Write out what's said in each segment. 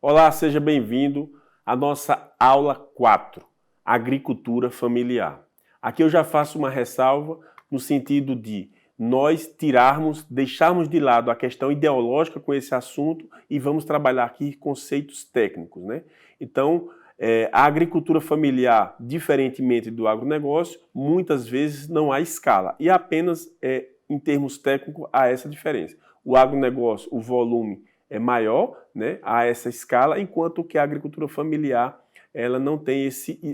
Olá, seja bem-vindo à nossa aula 4, Agricultura Familiar. Aqui eu já faço uma ressalva no sentido de nós deixarmos de lado a questão ideológica com esse assunto e vamos trabalhar aqui conceitos técnicos, né? Então, a agricultura familiar, diferentemente do agronegócio, muitas vezes não há escala e apenas em termos técnicos há essa diferença. O agronegócio, o volume é maior, né, a essa escala, enquanto que a agricultura familiar ela não tem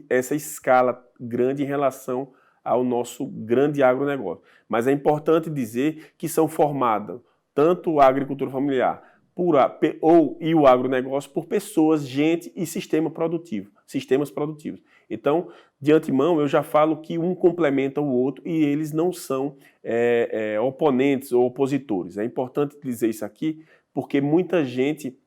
essa escala grande em relação ao nosso grande agronegócio. Mas é importante dizer que são formadas tanto a agricultura familiar e o agronegócio por pessoas, gente e sistemas produtivos. Então, de antemão, eu já falo que um complementa o outro e eles não são oponentes ou opositores. É importante dizer isso aqui, porque muita gente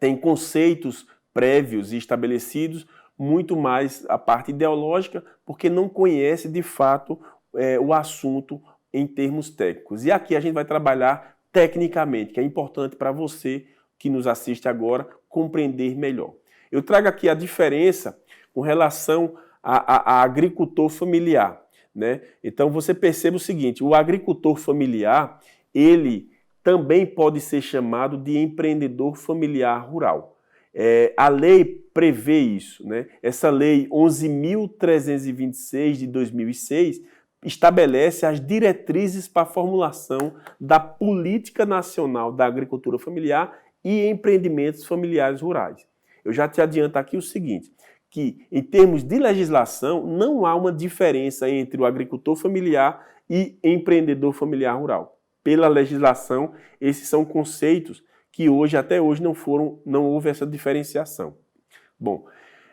tem conceitos prévios e estabelecidos, muito mais a parte ideológica, porque não conhece de fato o assunto em termos técnicos. E aqui a gente vai trabalhar tecnicamente, que é importante para você que nos assiste agora compreender melhor. Eu trago aqui a diferença com relação a agricultor familiar, né? Então você percebe o seguinte, o agricultor familiar, ele também pode ser chamado de empreendedor familiar rural. A lei prevê isso, né? Essa lei 11.326 de 2006 estabelece as diretrizes para a formulação da Política Nacional da Agricultura Familiar e Empreendimentos Familiares Rurais. Eu já te adianto aqui o seguinte, que em termos de legislação não há uma diferença entre o agricultor familiar e empreendedor familiar rural. Pela legislação, esses são conceitos que até hoje não houve essa diferenciação. Bom,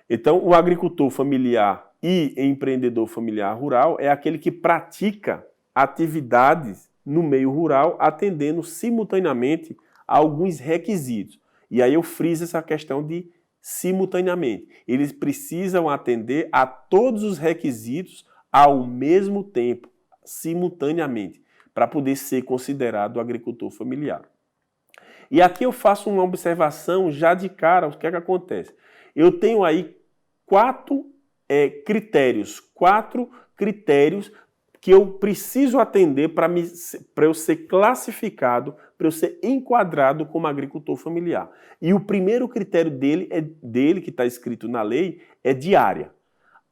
então o agricultor familiar e empreendedor familiar rural é aquele que pratica atividades no meio rural, atendendo simultaneamente a alguns requisitos. E aí eu friso essa questão de simultaneamente. Eles precisam atender a todos os requisitos ao mesmo tempo, simultaneamente, para poder ser considerado agricultor familiar. E aqui eu faço uma observação já de cara, o que é que acontece? Eu tenho aí quatro critérios que eu preciso atender para eu ser classificado, para eu ser enquadrado como agricultor familiar. E o primeiro critério dele que está escrito na lei, é de área.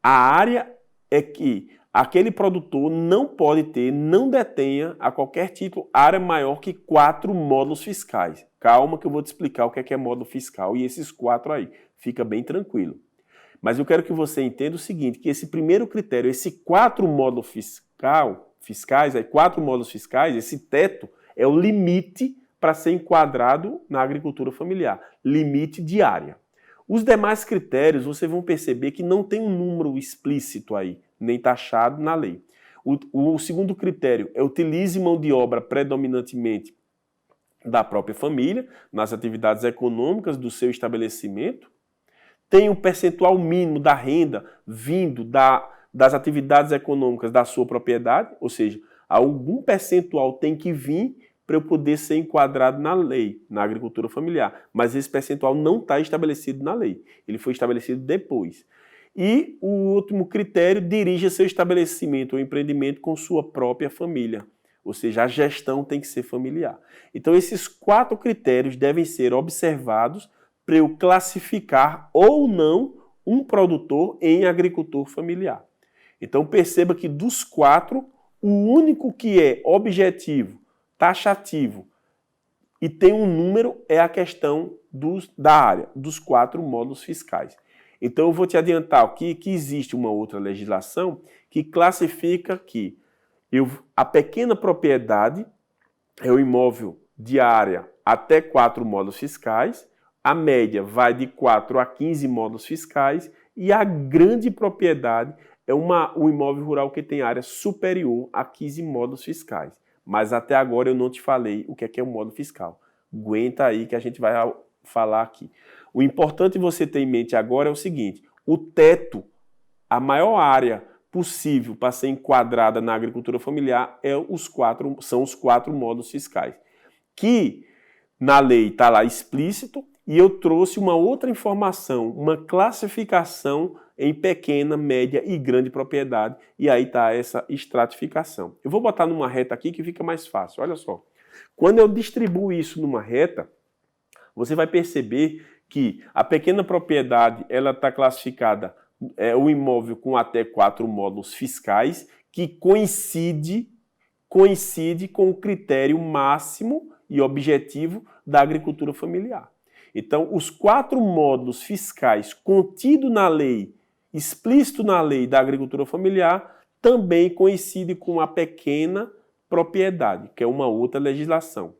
A área é que aquele produtor não pode ter, não detenha, a qualquer título, área maior que 4 módulos fiscais. Calma que eu vou te explicar o que é módulo fiscal e esses 4 aí. Fica bem tranquilo. Mas eu quero que você entenda o seguinte, que esse primeiro critério, esse 4 módulos fiscais, esse teto é o limite para ser enquadrado na agricultura familiar. Limite de área. Os demais critérios, vocês vão perceber que não tem um número explícito aí, nem taxado na lei. O segundo critério é utilize mão de obra predominantemente da própria família, nas atividades econômicas do seu estabelecimento. Tem um percentual mínimo da renda vindo das atividades econômicas da sua propriedade, ou seja, algum percentual tem que vir para eu poder ser enquadrado na lei, na agricultura familiar. Mas esse percentual não está estabelecido na lei. Ele foi estabelecido depois. E o último critério, dirija seu estabelecimento ou empreendimento com sua própria família. Ou seja, a gestão tem que ser familiar. Então, esses 4 critérios devem ser observados para eu classificar ou não um produtor em agricultor familiar. Então, perceba que dos 4, o único que é objetivo, taxativo e tem um número é a questão da área, dos 4 módulos fiscais. Então eu vou te adiantar aqui que existe uma outra legislação que classifica que a pequena propriedade é o imóvel de área até 4 módulos fiscais, a média vai de 4 a 15 módulos fiscais e a grande propriedade é o imóvel rural que tem área superior a 15 módulos fiscais. Mas até agora eu não te falei o que é o módulo fiscal. Aguenta aí que a gente vai falar aqui. O importante você ter em mente agora é o seguinte, o teto, a maior área possível para ser enquadrada na agricultura familiar são os 4 módulos fiscais, que na lei está lá explícito e eu trouxe uma outra informação, uma classificação em pequena, média e grande propriedade, e aí está essa estratificação. Eu vou botar numa reta aqui que fica mais fácil, olha só. Quando eu distribuo isso numa reta, você vai perceber que a pequena propriedade ela está classificada, o imóvel com até 4 módulos fiscais, que coincide com o critério máximo e objetivo da agricultura familiar. Então, os 4 módulos fiscais contidos na lei, explícito na lei da agricultura familiar, também coincidem com a pequena propriedade, que é uma outra legislação.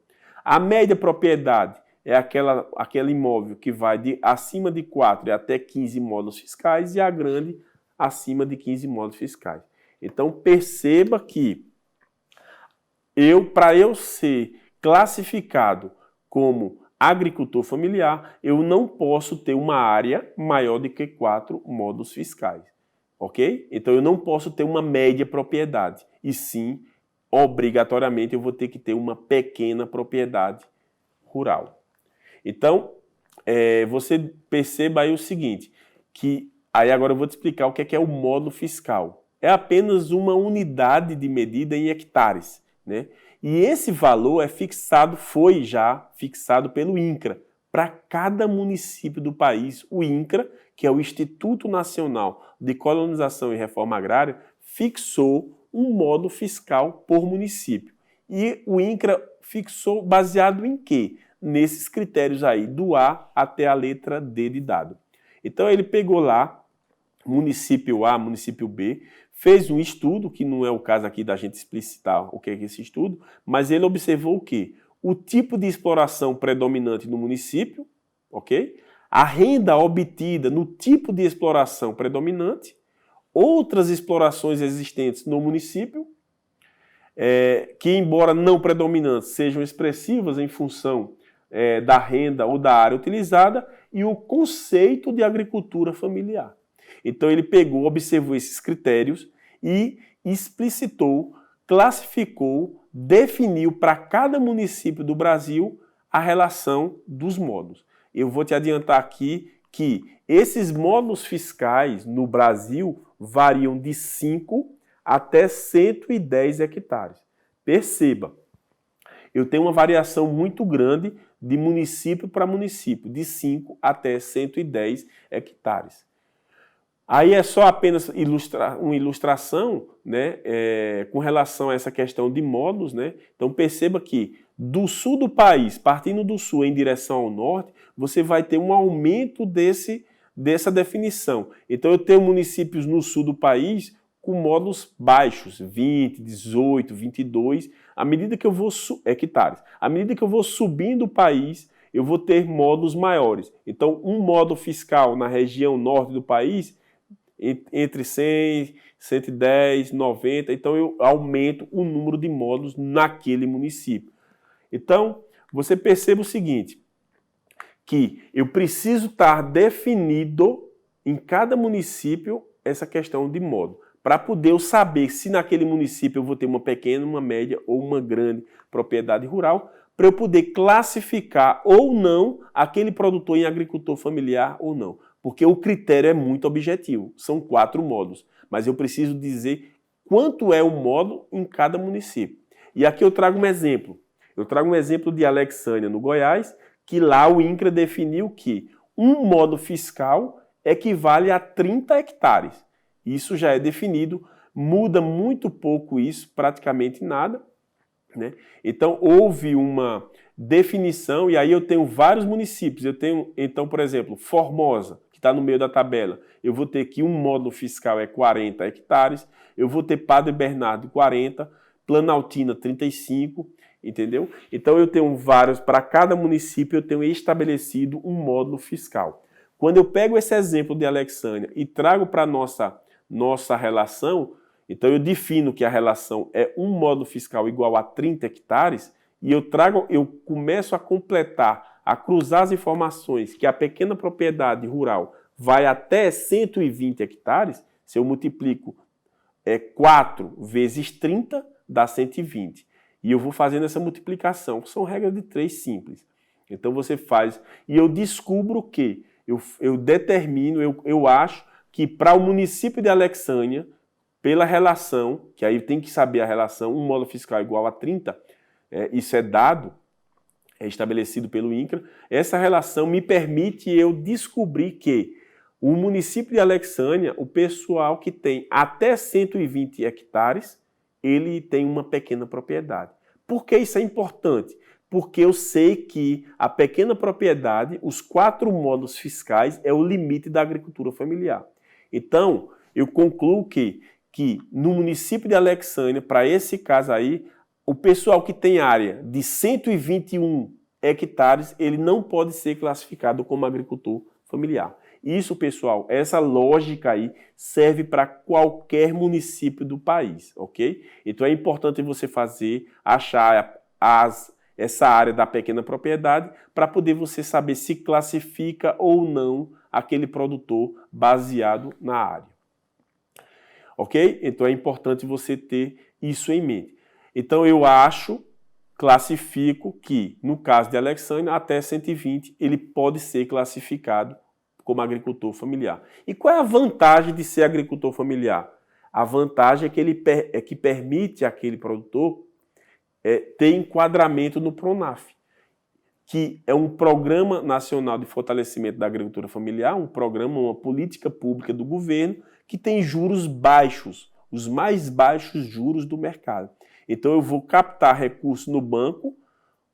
A média propriedade é aquele imóvel que vai acima de 4 e até 15 módulos fiscais e a grande acima de 15 módulos fiscais. Então, perceba que para eu ser classificado como agricultor familiar, eu não posso ter uma área maior do que 4 módulos fiscais, ok? Então eu não posso ter uma média propriedade, e sim, obrigatoriamente, eu vou ter que ter uma pequena propriedade rural. Então, você perceba aí o seguinte, que aí agora eu vou te explicar o que é o módulo fiscal. É apenas uma unidade de medida em hectares, né? E esse valor foi já fixado pelo INCRA para cada município do país. O INCRA, que é o Instituto Nacional de Colonização e Reforma Agrária, fixou um módulo fiscal por município. E o INCRA fixou baseado em quê? Nesses critérios aí, do A até a letra D de dado. Então ele pegou lá, município A, município B, fez um estudo, que não é o caso aqui da gente explicitar o que é esse estudo, mas ele observou o quê? O tipo de exploração predominante no município, ok? A renda obtida no tipo de exploração predominante, outras explorações existentes no município, que embora não predominantes, sejam expressivas em função da renda ou da área utilizada, e o conceito de agricultura familiar. Então ele observou esses critérios e explicitou, classificou, definiu para cada município do Brasil a relação dos módulos. Eu vou te adiantar aqui que esses módulos fiscais no Brasil variam de 5 até 110 hectares. Perceba, eu tenho uma variação muito grande de município para município, de 5 até 110 hectares. Aí é só apenas uma ilustração, né, com relação a essa questão de módulos, né? Então perceba que do sul do país, partindo do sul em direção ao norte, você vai ter um aumento dessa definição. Então eu tenho municípios no sul do país com módulos baixos, 20, 18, 22, à medida que eu vou hectares. À medida que eu vou subindo o país, eu vou ter módulos maiores. Então um módulo fiscal na região norte do país entre 100, 110, 90, então eu aumento o número de módulos naquele município. Então, você perceba o seguinte, que eu preciso estar definido em cada município essa questão de módulo, para poder eu saber se naquele município eu vou ter uma pequena, uma média ou uma grande propriedade rural, para eu poder classificar ou não aquele produtor em agricultor familiar ou não. Porque o critério é muito objetivo, são 4 módulos, mas eu preciso dizer quanto é o módulo em cada município. E aqui eu trago um exemplo. Eu trago um exemplo de Alexânia, no Goiás, que lá o INCRA definiu que um módulo fiscal equivale a 30 hectares. Isso já é definido, muda muito pouco isso, praticamente nada, né? Então houve uma definição, e aí eu tenho vários municípios. Eu tenho, então, por exemplo, Formosa, que está no meio da tabela, eu vou ter que um módulo fiscal é 40 hectares, eu vou ter Padre Bernardo 40, Planaltina 35, entendeu? Então eu tenho vários, para cada município eu tenho estabelecido um módulo fiscal. Quando eu pego esse exemplo de Alexânia e trago para a nossa relação, então eu defino que a relação é um módulo fiscal igual a 30 hectares, e eu começo a completar, a cruzar as informações que a pequena propriedade rural vai até 120 hectares, se eu multiplico 4 vezes 30, dá 120. E eu vou fazendo essa multiplicação, que são regras de 3 simples. Então você faz, e eu descubro que, eu determino, eu acho que para o município de Alexânia, pela relação, que aí tem que saber a relação, um módulo fiscal igual a 30, isso é dado, é estabelecido pelo INCRA, essa relação me permite eu descobrir que o município de Alexânia, o pessoal que tem até 120 hectares, ele tem uma pequena propriedade. Por que isso é importante? Porque eu sei que a pequena propriedade, os 4 módulos fiscais, é o limite da agricultura familiar. Então, eu concluo que no município de Alexânia, para esse caso aí, o pessoal que tem área de 121 hectares, ele não pode ser classificado como agricultor familiar. Isso, pessoal, essa lógica aí serve para qualquer município do país, ok? Então é importante você achar essa área da pequena propriedade para poder você saber se classifica ou não aquele produtor baseado na área. Ok? Então é importante você ter isso em mente. Então eu classifico que, no caso de Alexânia, até 120, ele pode ser classificado como agricultor familiar. E qual é a vantagem de ser agricultor familiar? A vantagem é que permite àquele produtor ter enquadramento no PRONAF, que é um Programa Nacional de Fortalecimento da Agricultura Familiar, um programa, uma política pública do governo que tem juros baixos, os mais baixos juros do mercado. Então eu vou captar recursos no banco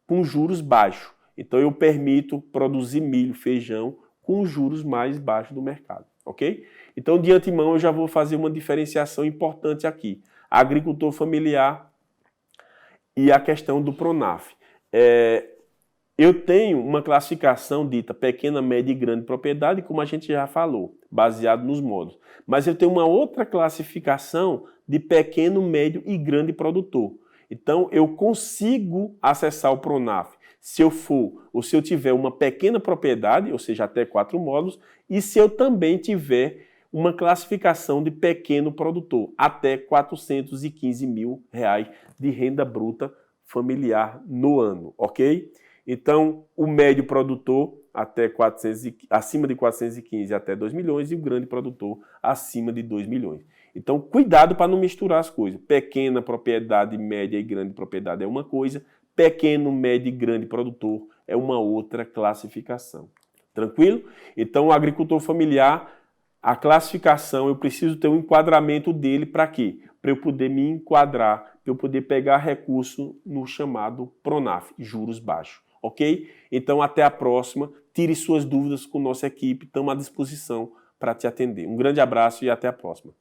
com juros baixos. Então eu permito produzir milho, feijão com os juros mais baixos do mercado, ok? Então de antemão eu já vou fazer uma diferenciação importante aqui. Agricultor familiar e a questão do PRONAF. Eu tenho uma classificação dita pequena, média e grande propriedade, como a gente já falou, baseado nos módulos. Mas eu tenho uma outra classificação de pequeno, médio e grande produtor. Então, eu consigo acessar o PRONAF se eu tiver uma pequena propriedade, ou seja, até 4 módulos, e se eu também tiver uma classificação de pequeno produtor, até R$ 415 mil de renda bruta familiar no ano, ok? Então, o médio produtor acima de 415 até 2 milhões e o grande produtor acima de 2 milhões. Então, cuidado para não misturar as coisas. Pequena propriedade, média e grande propriedade é uma coisa, pequeno, médio e grande produtor é uma outra classificação. Tranquilo? Então, o agricultor familiar, a classificação, eu preciso ter um enquadramento dele para quê? Para eu poder me enquadrar, para eu poder pegar recurso no chamado PRONAF, juros baixos. Ok? Então, até a próxima. Tire suas dúvidas com nossa equipe. Estamos à disposição para te atender. Um grande abraço e até a próxima.